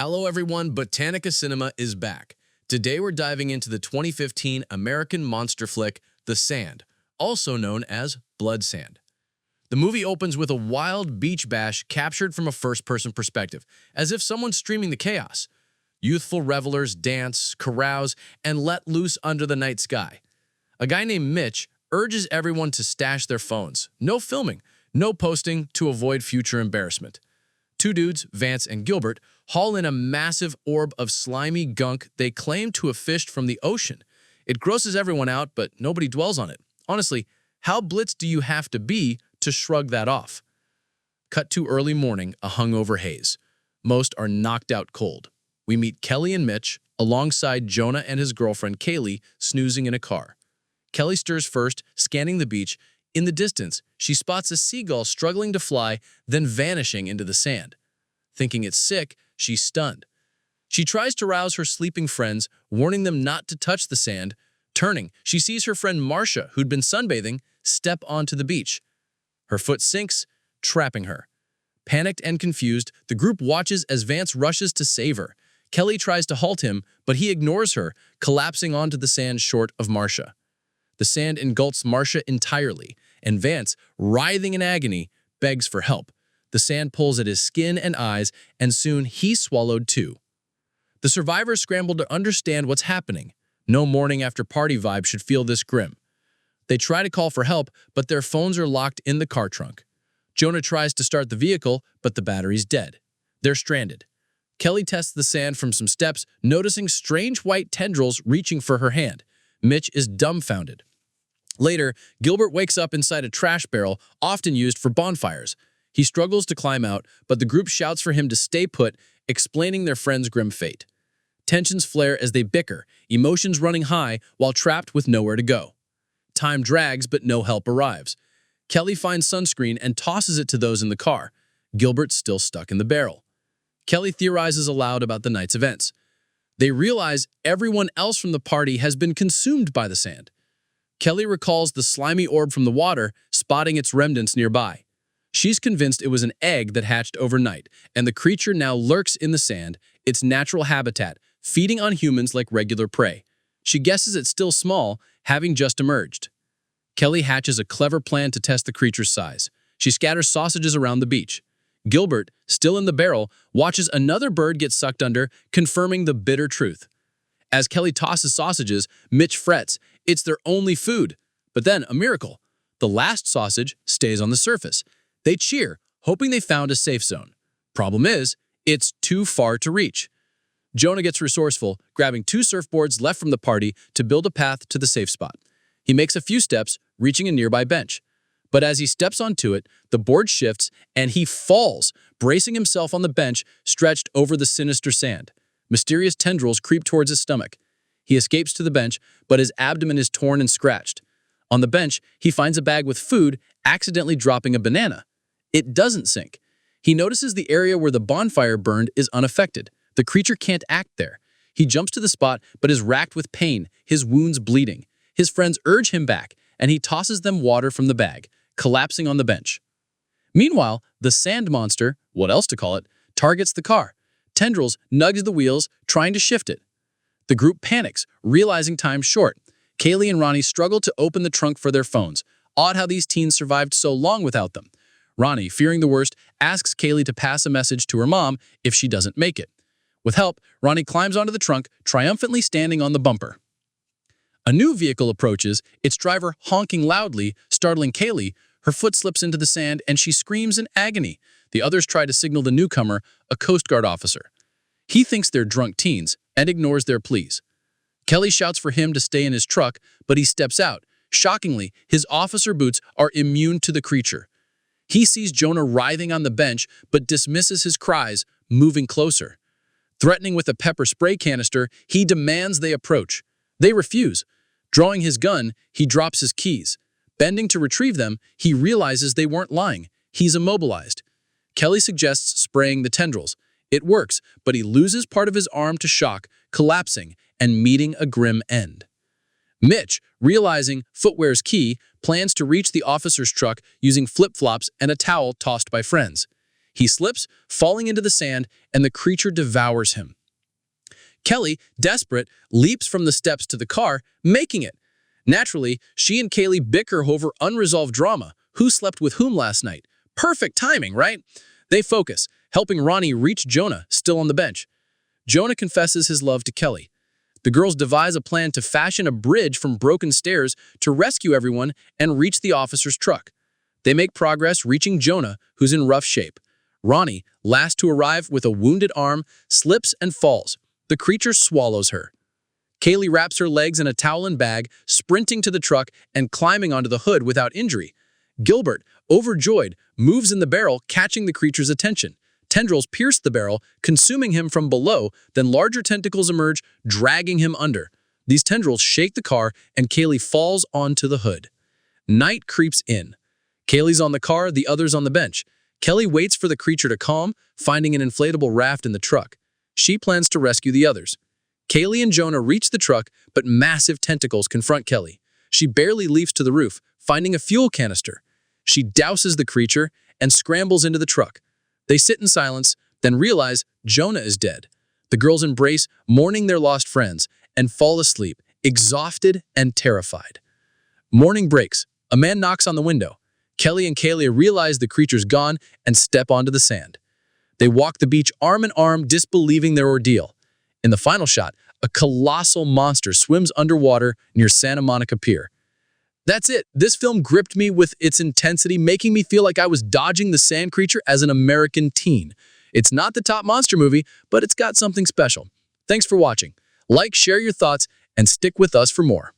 Hello everyone, Botanica Cinema is back. Today we're diving into the 2015 American monster flick, The Sand, also known as Blood Sand. The movie opens with a wild beach bash captured from a first-person perspective, as if someone's streaming the chaos. Youthful revelers dance, carouse, and let loose under the night sky. A guy named Mitch urges everyone to stash their phones. No filming, no posting to avoid future embarrassment. Two dudes, Vance and Gilbert, haul in a massive orb of slimy gunk they claim to have fished from the ocean. It grosses everyone out, but nobody dwells on it. Honestly, how blitz do you have to be to shrug that off? Cut to early morning, a hungover haze. Most are knocked out cold. We meet Kelly and Mitch, alongside Jonah and his girlfriend Kaylee, snoozing in a car. Kelly stirs first, scanning the beach. In the distance, she spots a seagull struggling to fly, then vanishing into the sand. Thinking it's sick, she's stunned. She tries to rouse her sleeping friends, warning them not to touch the sand. Turning, she sees her friend Marcia, who'd been sunbathing, step onto the beach. Her foot sinks, trapping her. Panicked and confused, the group watches as Vance rushes to save her. Kelly tries to halt him, but he ignores her, collapsing onto the sand short of Marcia. The sand engulfs Marcia entirely, and Vance, writhing in agony, begs for help. The sand pulls at his skin and eyes, and soon he's swallowed too. The survivors scramble to understand what's happening. No morning after party vibe should feel this grim. They try to call for help, but their phones are locked in the car trunk. Jonah tries to start the vehicle, but the battery's dead. They're stranded. Kelly tests the sand from some steps, noticing strange white tendrils reaching for her hand. Mitch is dumbfounded. Later, Gilbert wakes up inside a trash barrel, often used for bonfires. He struggles to climb out, but the group shouts for him to stay put, explaining their friend's grim fate. Tensions flare as they bicker, emotions running high while trapped with nowhere to go. Time drags, but no help arrives. Kelly finds sunscreen and tosses it to those in the car. Gilbert's still stuck in the barrel. Kelly theorizes aloud about the night's events. They realize everyone else from the party has been consumed by the sand. Kelly recalls the slimy orb from the water, spotting its remnants nearby. She's convinced it was an egg that hatched overnight, and the creature now lurks in the sand, its natural habitat, feeding on humans like regular prey. She guesses it's still small, having just emerged. Kelly hatches a clever plan to test the creature's size. She scatters sausages around the beach. Gilbert, still in the barrel, watches another bird get sucked under, confirming the bitter truth. As Kelly tosses sausages, Mitch frets. It's their only food. But then, a miracle. The last sausage stays on the surface. They cheer, hoping they found a safe zone. Problem is, it's too far to reach. Jonah gets resourceful, grabbing two surfboards left from the party to build a path to the safe spot. He makes a few steps, reaching a nearby bench. But as he steps onto it, the board shifts and he falls, bracing himself on the bench stretched over the sinister sand. Mysterious tendrils creep towards his stomach. He escapes to the bench, but his abdomen is torn and scratched. On the bench, he finds a bag with food, accidentally dropping a banana. It doesn't sink. He notices the area where the bonfire burned is unaffected. The creature can't act there. He jumps to the spot, but is racked with pain, his wounds bleeding. His friends urge him back, and he tosses them water from the bag, collapsing on the bench. Meanwhile, the sand monster, what else to call it, targets the car. Tendrils nudge the wheels, trying to shift it. The group panics, realizing time's short. Kaylee and Ronnie struggle to open the trunk for their phones. Odd how these teens survived so long without them. Ronnie, fearing the worst, asks Kaylee to pass a message to her mom if she doesn't make it. With help, Ronnie climbs onto the trunk, triumphantly standing on the bumper. A new vehicle approaches, its driver honking loudly, startling Kaylee. Her foot slips into the sand and she screams in agony. The others try to signal the newcomer, a Coast Guard officer. He thinks they're drunk teens and ignores their pleas. Kelly shouts for him to stay in his truck, but he steps out. Shockingly, his officer boots are immune to the creature. He sees Jonah writhing on the bench, but dismisses his cries, moving closer. Threatening with a pepper spray canister, he demands they approach. They refuse. Drawing his gun, he drops his keys. Bending to retrieve them, he realizes they weren't lying. He's immobilized. Kelly suggests spraying the tendrils. It works, but he loses part of his arm to shock, collapsing and meeting a grim end. Mitch, realizing footwear's key, plans to reach the officer's truck using flip-flops and a towel tossed by friends. He slips, falling into the sand, and the creature devours him. Kelly, desperate, leaps from the steps to the car, making it. Naturally, she and Kaylee bicker over unresolved drama. Who slept with whom last night? Perfect timing, right? They focus, helping Ronnie reach Jonah, still on the bench. Jonah confesses his love to Kelly. The girls devise a plan to fashion a bridge from broken stairs to rescue everyone and reach the officer's truck. They make progress, reaching Jonah, who's in rough shape. Ronnie, last to arrive with a wounded arm, slips and falls. The creature swallows her. Kaylee wraps her legs in a towel and bag, sprinting to the truck and climbing onto the hood without injury. Gilbert, overjoyed, moves in the barrel, catching the creature's attention. Tendrils pierce the barrel, consuming him from below, then larger tentacles emerge, dragging him under. These tendrils shake the car, and Kaylee falls onto the hood. Night creeps in. Kaylee's on the car, the others on the bench. Kelly waits for the creature to calm, finding an inflatable raft in the truck. She plans to rescue the others. Kaylee and Jonah reach the truck, but massive tentacles confront Kelly. She barely leaps to the roof, finding a fuel canister. She douses the creature and scrambles into the truck. They sit in silence, then realize Jonah is dead. The girls embrace, mourning their lost friends, and fall asleep, exhausted and terrified. Morning breaks. A man knocks on the window. Kelly and Kaylee realize the creature's gone and step onto the sand. They walk the beach arm in arm, disbelieving their ordeal. In the final shot, a colossal monster swims underwater near Santa Monica Pier. That's it. This film gripped me with its intensity, making me feel like I was dodging the sand creature as an American teen. It's not the top monster movie, but it's got something special. Thanks for watching. Like, share your thoughts, and stick with us for more.